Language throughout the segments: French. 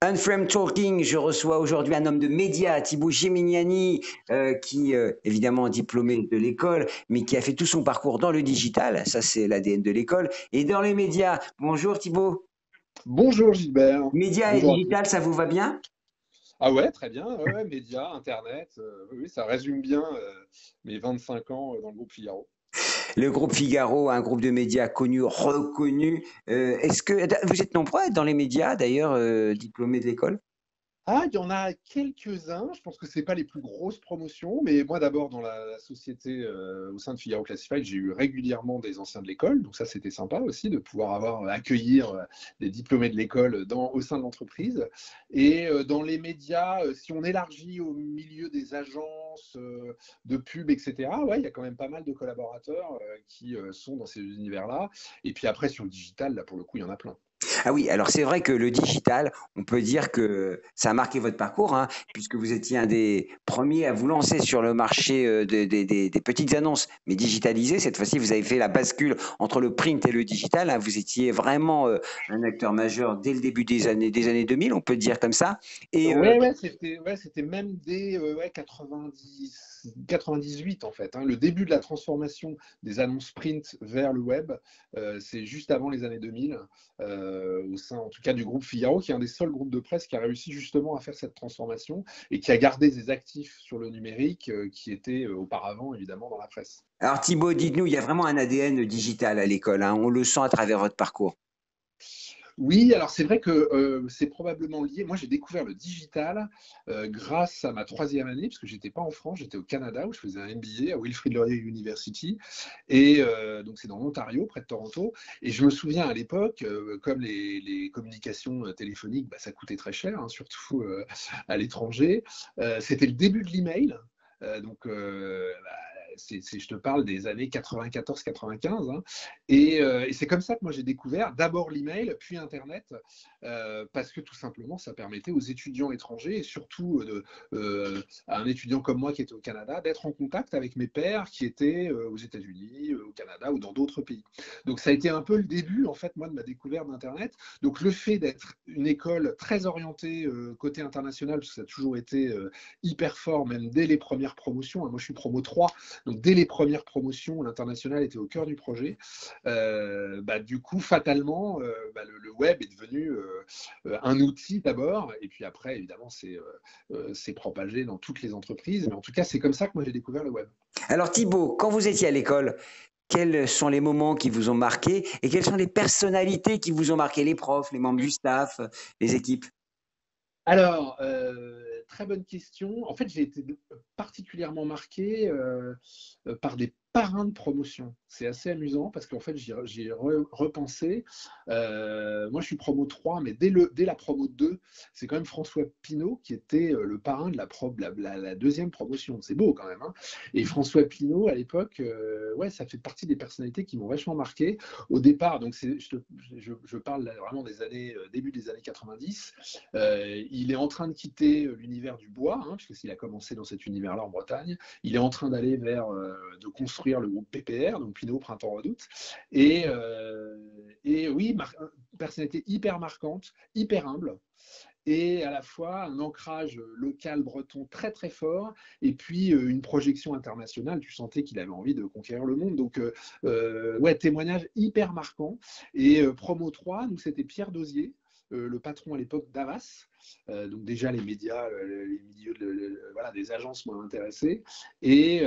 Unframe Talking, je reçois aujourd'hui un homme de médias, Thibaut Gemignani, qui évidemment diplômé de l'école, mais qui a fait tout son parcours dans le digital. Ça, c'est l'ADN de l'école. Et dans les médias. Bonjour Thibaut. Bonjour Gilbert, Médias et bonjour à tous. digital, ça vous va bien? Ah ouais, très bien, ouais, médias, Internet, oui, oui, ça résume bien mes 25 ans dans le groupe Figaro. Le groupe Figaro, un groupe de médias connu, reconnu. Est-ce que vous êtes nombreux à être dans les médias, d'ailleurs, diplômés de l'école? Ah, il y en a quelques-uns, je pense que c'est pas les plus grosses promotions, mais moi d'abord dans la société au sein de Figaro Classified, j'ai eu régulièrement des anciens de l'école, donc ça c'était sympa aussi de pouvoir accueillir des diplômés de l'école au sein de l'entreprise. Et dans les médias, si on élargit au milieu des agences de pub, etc., ouais, il y a quand même pas mal de collaborateurs qui sont dans ces univers-là. Et puis après sur le digital, là pour le coup, il y en a plein. Ah oui, alors c'est vrai que le digital, on peut dire que ça a marqué votre parcours, hein, puisque vous étiez un des premiers à vous lancer sur le marché des petites annonces, mais digitalisées. Cette fois-ci, vous avez fait la bascule entre le print et le digital, hein. Vous étiez vraiment un acteur majeur dès le début des années 2000, on peut dire comme ça. Et C'était même dès 98 en fait, hein. Le début de la transformation des annonces print vers le web, c'est juste avant les années 2000, au sein en tout cas du groupe Figaro, qui est un des seuls groupes de presse qui a réussi justement à faire cette transformation et qui a gardé des actifs sur le numérique qui étaient auparavant évidemment dans la presse. alors Thibaut, dites-nous, il y a vraiment un ADN digital à l'école, hein, on le sent à travers votre parcours. Oui, alors c'est vrai que c'est probablement lié. Moi, j'ai découvert le digital grâce à ma troisième année, parce que j'étais pas en France, j'étais au Canada où je faisais un MBA à Wilfrid Laurier University, et donc c'est dans l'Ontario, près de Toronto. Et je me souviens à l'époque, comme les communications téléphoniques, bah, ça coûtait très cher, hein, surtout à l'étranger. C'était le début de l'email. Bah, je te parle des années 94-95, hein. Et c'est comme ça que moi j'ai découvert d'abord l'email, puis Internet, parce que tout simplement ça permettait aux étudiants étrangers, et surtout à un étudiant comme moi qui était au Canada, d'être en contact avec mes pairs qui étaient aux États-Unis, au Canada ou dans d'autres pays. Donc ça a été un peu le début en fait moi de ma découverte d'Internet. Donc le fait d'être une école très orientée côté international, parce que ça a toujours été hyper fort, même dès les premières promotions, hein. Moi je suis promo 3, donc dès les premières promotions, l'international était au cœur du projet. Bah, du coup, fatalement, bah, le web est devenu un outil d'abord, et puis après, évidemment, c'est propagé dans toutes les entreprises. Mais en tout cas, c'est comme ça que moi j'ai découvert le web. Alors Thibaut, quand vous étiez à l'école, quels sont les moments qui vous ont marqué et quelles sont les personnalités qui vous ont marqué, les profs, les membres du staff, les équipes? Alors, très bonne question. En fait, j'ai été particulièrement marqué par des parrains de promotion. C'est assez amusant parce qu'en fait, j'y ai repensé. Moi, je suis promo 3, mais dès la promo 2, c'est quand même François Pinault qui était le parrain de la deuxième promotion. C'est beau quand même, hein. Et François Pinault, à l'époque, ouais, ça fait partie des personnalités qui m'ont vachement marqué. Au départ, donc je parle là vraiment des années, début des années 90. Il est en train de quitter l'univers du bois, hein, puisqu'il a commencé dans cet univers-là en Bretagne. Il est en train d'aller de construire le groupe PPR, donc Pinot Printemps Redoute. Et oui, personnalité hyper marquante, hyper humble, et à la fois un ancrage local breton très très fort, et puis une projection internationale. Tu sentais qu'il avait envie de conquérir le monde. Donc, ouais, témoignage hyper marquant. Et promo 3, nous, c'était Pierre Dosier, le patron à l'époque d'Avas. Donc déjà les médias, les milieux voilà, des agences m'ont intéressé. Et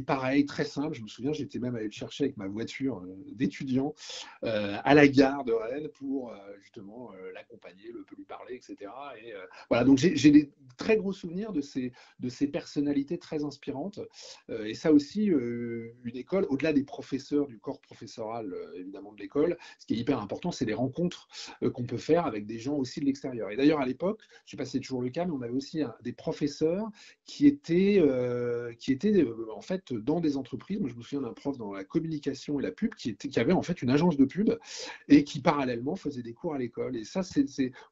pareil, très simple, je me souviens, j'étais même allé le chercher avec ma voiture d'étudiant à la gare de Rennes pour justement l'accompagner, lui parler, etc. Et voilà, donc j'ai des très gros souvenirs de ces personnalités très inspirantes. Et ça aussi, une école, au-delà des professeurs, du corps professoral évidemment de l'école, ce qui est hyper important, c'est les rencontres qu'on peut faire avec des gens aussi de l'extérieur. Et d'ailleurs, à l'époque, je ne sais pas si c'est toujours le cas, mais on avait aussi des professeurs qui étaient en fait dans des entreprises. Moi, je me souviens d'un prof dans la communication et la pub qui avait en fait une agence de pub et qui parallèlement faisait des cours à l'école. Et ça,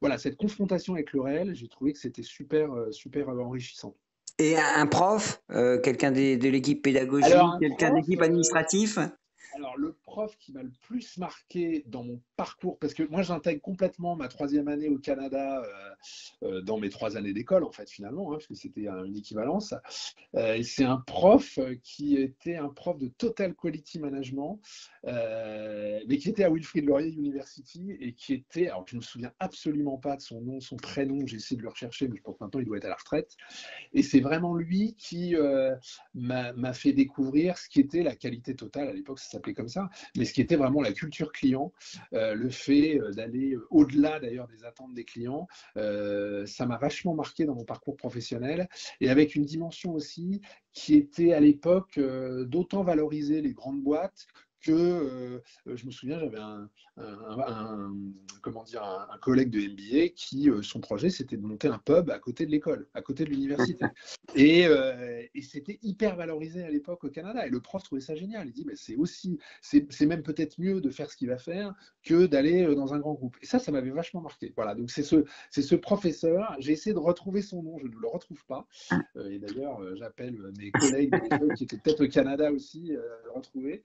voilà, cette confrontation avec le réel, j'ai trouvé que c'était super, super enrichissant. Et un prof, quelqu'un de l'équipe Alors, pédagogique, un quelqu'un prof, d'équipe administratif? Alors, le prof qui m'a le plus marqué dans mon parcours, parce que moi j'intègre complètement ma troisième année au Canada dans mes 3 années d'école, en fait, finalement, hein, parce que c'était une équivalence. Et c'est un prof qui était un prof de Total Quality Management, mais qui était à Wilfrid Laurier University et qui était, alors je ne me souviens absolument pas de son nom, son prénom, j'ai essayé de le rechercher, mais je pense que maintenant il doit être à la retraite. Et c'est vraiment lui qui m'a fait découvrir ce qui était la qualité totale, à l'époque ça s'appelait comme ça, mais ce qui était vraiment la culture client, le fait d'aller au-delà d'ailleurs des attentes des clients. Ça m'a vachement marqué dans mon parcours professionnel, et avec une dimension aussi qui était à l'époque d'autant valoriser les grandes boîtes que je me souviens, j'avais comment dire, un collègue de MBA qui, son projet, c'était de monter un pub à côté de l'école, à côté de l'université. Et c'était hyper valorisé à l'époque au Canada. Et le prof trouvait ça génial. Il dit, mais c'est même peut-être mieux de faire ce qu'il va faire que d'aller dans un grand groupe. Et ça m'avait vachement marqué. Voilà, donc c'est ce professeur. J'ai essayé de retrouver son nom, je ne le retrouve pas. Et d'ailleurs, j'appelle mes collègues de l'époque qui étaient peut-être au Canada aussi, à le retrouver.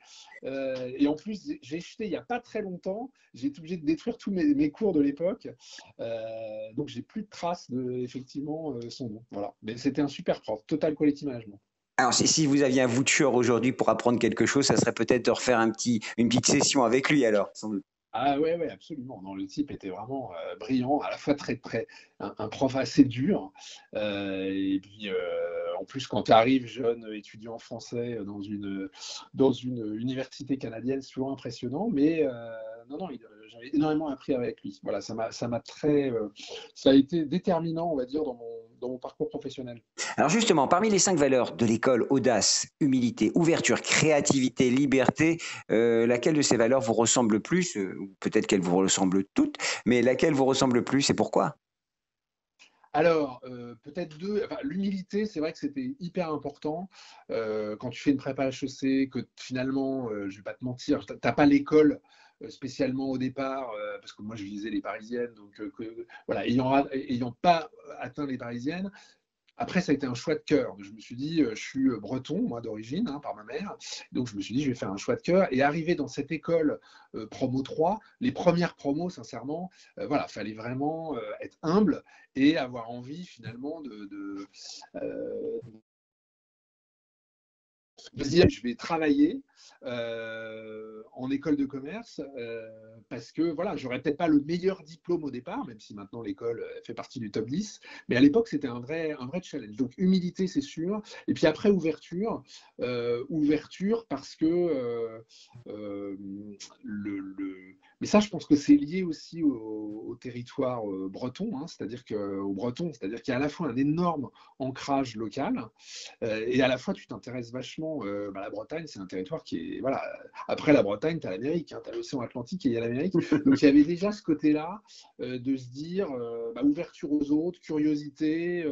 Et en plus, j'ai jeté il n'y a pas très longtemps, j'ai été obligé de détruire tous mes cours de l'époque. Donc, j'ai plus de traces de effectivement son nom. Voilà. Mais c'était un super prof, Total Quality Management. Alors, si vous aviez un voucher aujourd'hui pour apprendre quelque chose, ça serait peut-être de refaire une petite session avec lui alors, sans doute. Ah ouais, ouais, absolument. Non, le type était vraiment brillant, à la fois très, un prof assez dur. Et puis, en plus, quand tu arrives jeune étudiant français dans une université canadienne, c'est toujours impressionnant. Mais non, non, j'avais énormément appris avec lui. Voilà, ça a été déterminant, on va dire, dans mon parcours professionnel. Alors justement, parmi les 5 valeurs de l'école, audace, humilité, ouverture, créativité, liberté, laquelle de ces valeurs vous ressemble le plus? Ou peut-être qu'elles vous ressemblent toutes, mais laquelle vous ressemble le plus et pourquoi? Alors, peut-être deux. Enfin, l'humilité, c'est vrai que c'était hyper important. Quand tu fais une prépa HEC, que finalement, je ne vais pas te mentir, tu n'as pas l'école spécialement au départ, parce que moi je visais les parisiennes, donc voilà, ayant pas atteint les parisiennes, après, ça a été un choix de cœur. Je me suis dit, je suis breton, moi d'origine, hein, par ma mère. Donc, je me suis dit, je vais faire un choix de cœur. Et arrivé dans cette école promo 3, les premières promos, sincèrement, voilà, fallait vraiment être humble et avoir envie finalement euh, de se dire je vais travailler en école de commerce parce que voilà, j'aurais peut-être pas le meilleur diplôme au départ, même si maintenant l'école fait partie du top 10, mais à l'époque c'était un vrai challenge. Donc humilité, c'est sûr. Et puis après, ouverture parce que euh, mais ça, je pense que c'est lié aussi au territoire breton, hein, c'est-à-dire c'est-à-dire qu'il y a à la fois un énorme ancrage local, et à la fois, tu t'intéresses vachement. La Bretagne, c'est un territoire qui est. Voilà, après la Bretagne, tu as l'Amérique, hein, tu as l'océan Atlantique et il y a l'Amérique. Donc il y avait déjà ce côté-là de se dire ouverture aux autres, curiosité.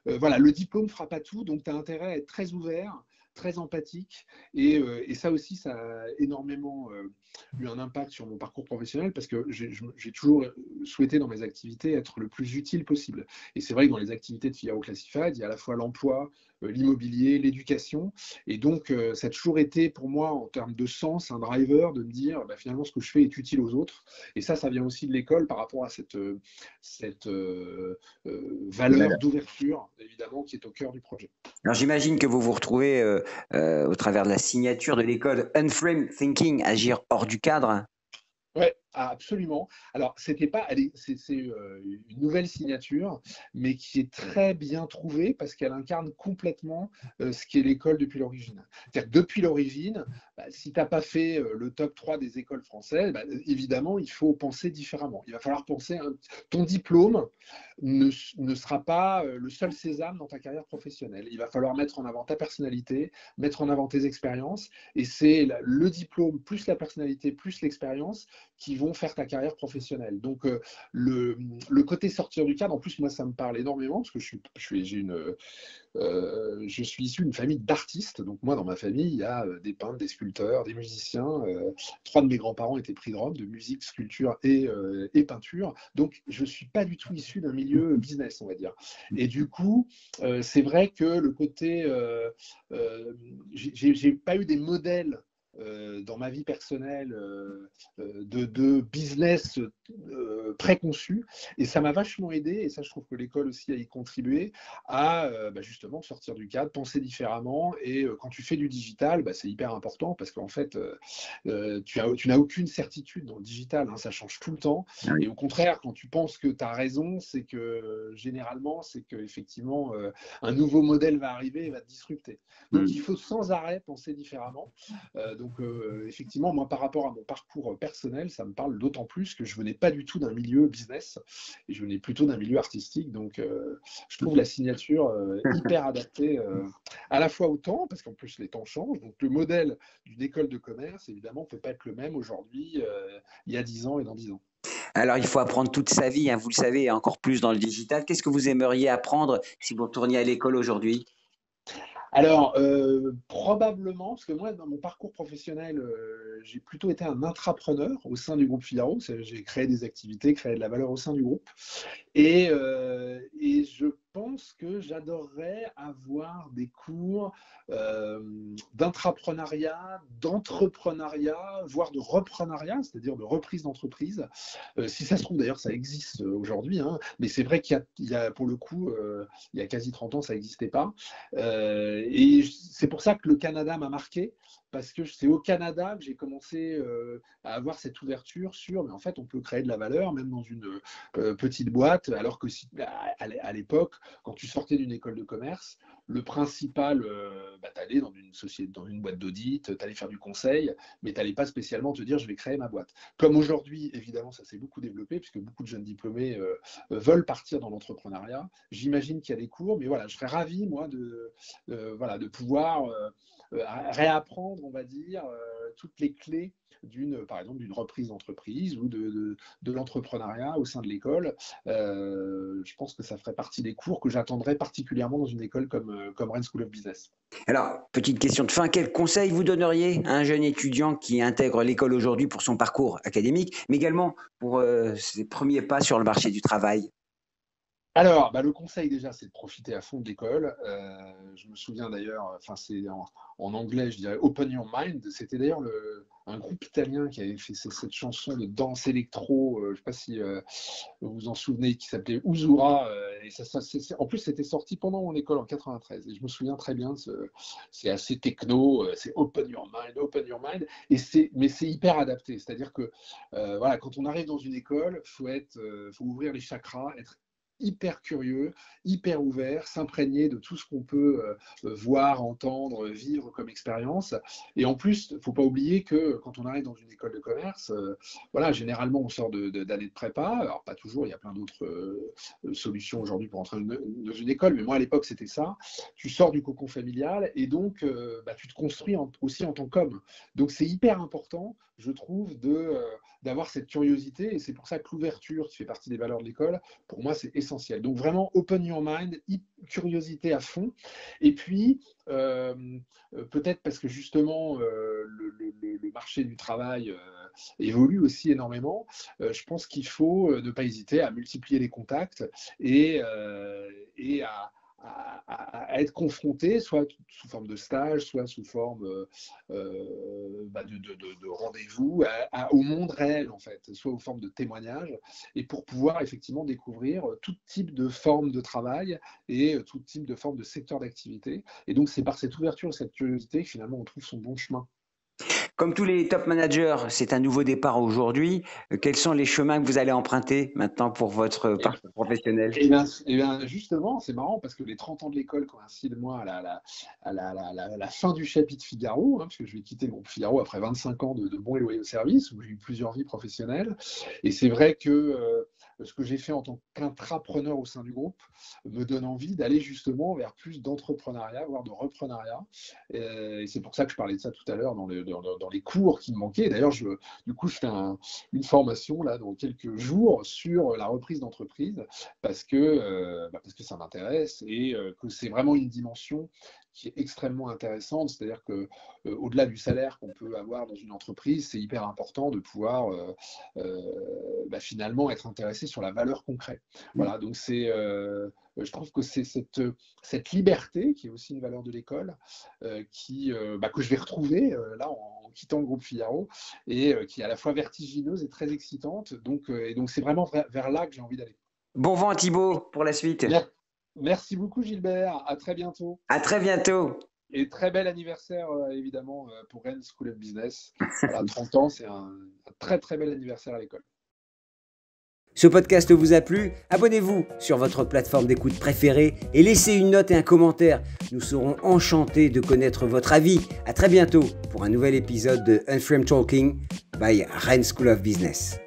Voilà, le diplôme ne fera pas tout, donc tu as intérêt à être très ouvert, très empathique. Et ça aussi, ça a énormément eu un impact sur mon parcours professionnel parce que j'ai toujours souhaité dans mes activités être le plus utile possible. Et c'est vrai que dans les activités de Figaro Classified, il y a à la fois l'emploi, l'immobilier, l'éducation. Et donc, ça a toujours été pour moi, en termes de sens, un driver de me dire finalement ce que je fais est utile aux autres. Et ça vient aussi de l'école par rapport à cette valeur d'ouverture, évidemment, qui est au cœur du projet. Alors j'imagine que vous vous retrouvez au travers de la signature de l'école Unframed Thinking, agir hors du cadre. Oui, absolument. Alors, c'était pas, c'est une nouvelle signature, mais qui est très bien trouvée parce qu'elle incarne complètement ce qu'est l'école depuis l'origine. C'est-à-dire que depuis l'origine, si tu n'as pas fait le top 3 des écoles françaises, évidemment, il faut penser différemment. Il va falloir penser, ton diplôme ne sera pas le seul sésame dans ta carrière professionnelle. Il va falloir mettre en avant ta personnalité, mettre en avant tes expériences, et c'est le diplôme plus la personnalité plus l'expérience qui vont faire ta carrière professionnelle. Donc, le côté sortir du cadre, en plus, moi, ça me parle énormément parce que je suis issu d'une famille d'artistes. Donc, moi, dans ma famille, il y a des peintres, des sculpteurs, des musiciens. 3 de mes grands-parents étaient prix de Rome, de musique, sculpture et peinture. Donc, je ne suis pas du tout issu d'un milieu business, on va dire. Et du coup, c'est vrai que le côté. J'ai pas eu des modèles dans ma vie personnelle de business préconçu. Et ça m'a vachement aidé, et ça je trouve que l'école aussi a y contribué, à justement sortir du cadre, penser différemment. Et quand tu fais du digital, c'est hyper important parce qu'en fait, tu n'as aucune certitude dans le digital, hein, ça change tout le temps. Ah oui. Et au contraire, quand tu penses que tu as raison, c'est que généralement, c'est qu'effectivement, un nouveau modèle va arriver et va te disrupter. Donc il Mm. faut sans arrêt penser différemment. Effectivement, moi, par rapport à mon parcours personnel, ça me parle d'autant plus que je venais pas du tout d'un milieu business et je venais plutôt d'un milieu artistique. Donc, je trouve la signature hyper adaptée à la fois au temps, parce qu'en plus les temps changent. Donc, le modèle d'une école de commerce, évidemment, ne peut pas être le même aujourd'hui, il y a 10 ans et dans 10 ans. Alors, il faut apprendre toute sa vie, hein, vous le savez, et encore plus dans le digital. Qu'est-ce que vous aimeriez apprendre si vous retourniez à l'école aujourd'hui? Alors, probablement, parce que moi, dans mon parcours professionnel, j'ai plutôt été un intrapreneur au sein du groupe Figaro. J'ai créé des activités, créé de la valeur au sein du groupe. Et je pense que j'adorerais avoir des cours d'intrapreneuriat, d'entrepreneuriat, voire de reprenariat, c'est-à-dire de reprise d'entreprise. Si ça se trouve, d'ailleurs, ça existe aujourd'hui, hein, mais c'est vrai qu'il y a, pour le coup, il y a quasi 30 ans, ça n'existait pas. Et c'est pour ça que le Canada m'a marqué, parce que c'est au Canada que j'ai commencé à avoir cette ouverture sur, mais en fait, on peut créer de la valeur, même dans une petite boîte, alors que à l'époque, quand tu sortais d'une école de commerce, le principal, tu allais dans une société, dans une boîte d'audit, tu allais faire du conseil, mais tu n'allais pas spécialement te dire, je vais créer ma boîte. Comme aujourd'hui, évidemment, ça s'est beaucoup développé, puisque beaucoup de jeunes diplômés veulent partir dans l'entrepreneuriat. J'imagine qu'il y a des cours, mais voilà, je serais ravi, moi, de pouvoir réapprendre, on va dire, toutes les clés par exemple, d'une reprise d'entreprise ou de l'entrepreneuriat au sein de l'école. Je pense que ça ferait partie des cours que j'attendrais particulièrement dans une école comme Rennes School of Business. Alors, petite question de fin, quel conseil vous donneriez à un jeune étudiant qui intègre l'école aujourd'hui pour son parcours académique, mais également pour ses premiers pas sur le marché du travail? Alors, le conseil déjà, c'est de profiter à fond de l'école. Je me souviens d'ailleurs, enfin c'est en anglais, je dirais Open Your Mind. C'était d'ailleurs un groupe italien qui avait fait cette chanson de danse électro, je ne sais pas si vous vous en souvenez, qui s'appelait Usura. Et en plus, c'était sorti pendant mon école en 93. Et je me souviens très bien, c'est assez techno, c'est Open Your Mind. Mais c'est hyper adapté. C'est-à-dire que voilà, quand on arrive dans une école, faut ouvrir les chakras, être hyper curieux, hyper ouvert, s'imprégner de tout ce qu'on peut voir, entendre, vivre comme expérience. Et en plus, il ne faut pas oublier que quand on arrive dans une école de commerce, voilà, généralement on sort d'années de prépa. Alors pas toujours, il y a plein d'autres solutions aujourd'hui pour entrer dans une école, mais moi à l'époque c'était ça. Tu sors du cocon familial et donc tu te construis aussi en tant qu'homme. Donc c'est hyper important, je trouve, d'avoir cette curiosité, et c'est pour ça que l'ouverture, qui fait partie des valeurs de l'école, pour moi, c'est essentiel. Donc vraiment, open your mind, curiosité à fond. Et puis, peut-être parce que justement, le marché du travail évolue aussi énormément, je pense qu'il faut ne pas hésiter à multiplier les contacts et à être confronté, soit sous forme de stage, soit sous forme de rendez-vous au monde réel, en fait, soit sous forme de témoignage, et pour pouvoir effectivement découvrir tout type de forme de travail et tout type de forme de secteur d'activité. Et donc, c'est par cette ouverture et cette curiosité que finalement on trouve son bon chemin. Comme tous les top managers, c'est un nouveau départ aujourd'hui. Quels sont les chemins que vous allez emprunter maintenant pour votre parcours professionnel? Et bien, justement, c'est marrant parce que les 30 ans de l'école coïncident, moi, à la fin du chapitre Figaro, hein, parce que je vais quitter le groupe Figaro après 25 ans de bons et loyaux services, où j'ai eu plusieurs vies professionnelles. Et c'est vrai que ce que j'ai fait en tant qu'intrapreneur au sein du groupe me donne envie d'aller justement vers plus d'entrepreneuriat, voire de reprenariat. Et c'est pour ça que je parlais de ça tout à l'heure dans les cours qui me manquaient. D'ailleurs, du coup, je fais une formation là dans quelques jours sur la reprise d'entreprise parce que ça m'intéresse et que c'est vraiment une dimension qui est extrêmement intéressante. C'est-à-dire que au-delà du salaire qu'on peut avoir dans une entreprise, c'est hyper important de pouvoir finalement être intéressé sur la valeur concrète. Voilà, donc je trouve que c'est cette liberté qui est aussi une valeur de l'école que je vais retrouver là en quittant le groupe Figaro, et qui est à la fois vertigineuse et très excitante. Et donc c'est vraiment vers là que j'ai envie d'aller. Bon vent Thibaut pour la suite. Merci beaucoup Gilbert, à très bientôt. À très bientôt. Et très bel anniversaire, évidemment, pour Rennes School of Business. Voilà, 30 ans, c'est un très très bel anniversaire à l'école. Ce podcast vous a plu? Abonnez-vous sur votre plateforme d'écoute préférée et laissez une note et un commentaire. Nous serons enchantés de connaître votre avis. À très bientôt pour un nouvel épisode de Unframed Talking by Rennes School of Business.